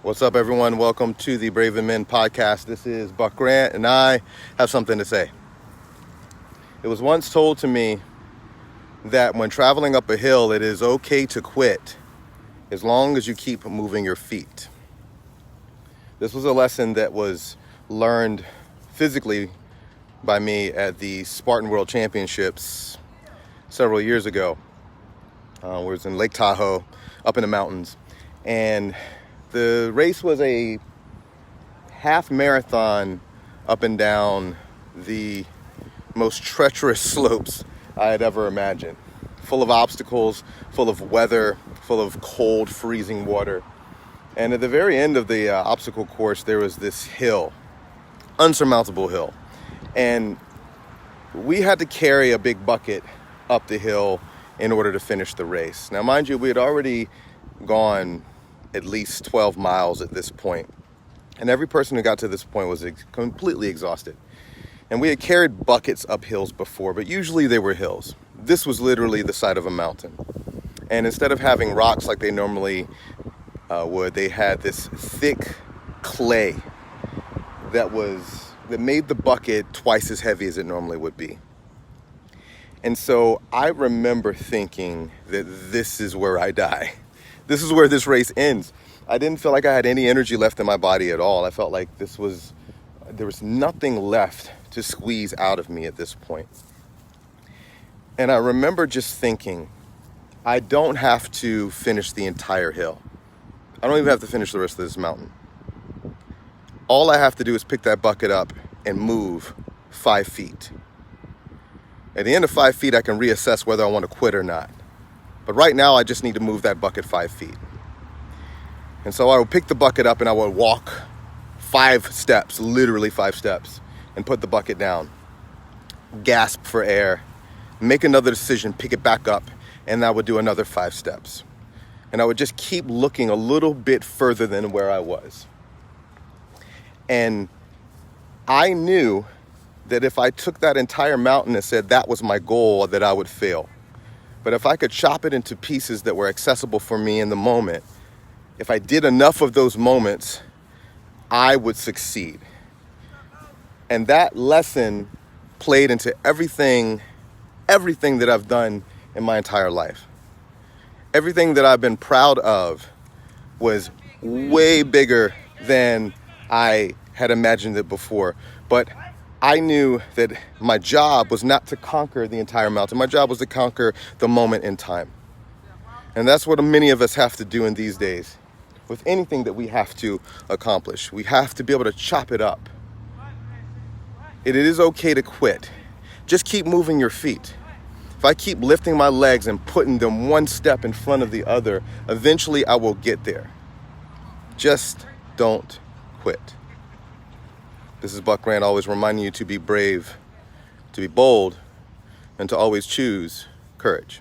What's up, everyone? Welcome to the Braven Men podcast. This is Buck Grant, and I have something to say. It was once told to me that when traveling up a hill, it is okay to quit as long as you keep moving your feet. This was a lesson that was learned physically by me at the Spartan World Championships several years ago. We was in Lake Tahoe, up in the mountains, and the race was a half marathon up and down the most treacherous slopes I had ever imagined. Full of obstacles, full of weather, full of cold, freezing water. And at the very end of the obstacle course, there was this hill, unsurmountable hill. And we had to carry a big bucket up the hill in order to finish the race. Now, mind you, we had already gone at least 12 miles at this point. And every person who got to this point was completely exhausted. And we had carried buckets up hills before, but usually they were hills. This was literally the side of a mountain. And instead of having rocks like they normally would, they had this thick clay that made the bucket twice as heavy as it normally would be. And so I remember thinking that this is where I die. This is where this race ends. I didn't feel like I had any energy left in my body at all. I felt like there was nothing left to squeeze out of me at this point. And I remember just thinking, I don't have to finish the entire hill. I don't even have to finish the rest of this mountain. All I have to do is pick that bucket up and move 5 feet. At the end of 5 feet, I can reassess whether I want to quit or not. But right now, I just need to move that bucket 5 feet. And so I would pick the bucket up and I would walk 5 steps, literally 5 steps, and put the bucket down. Gasp for air, make another decision, pick it back up, and I would do another 5 steps. And I would just keep looking a little bit further than where I was. And I knew that if I took that entire mountain and said that was my goal, that I would fail. But if I could chop it into pieces that were accessible for me in the moment, if I did enough of those moments, I would succeed. And that lesson played into everything that I've done in my entire life. Everything that I've been proud of was way bigger than I had imagined it before. But I knew that my job was not to conquer the entire mountain. My job was to conquer the moment in time. And that's what many of us have to do in these days. With anything that we have to accomplish, we have to be able to chop it up. It is okay to quit. Just keep moving your feet. If I keep lifting my legs and putting them one step in front of the other, eventually I will get there. Just don't quit. This is Buck Grant, always reminding you to be brave, to be bold, and to always choose courage.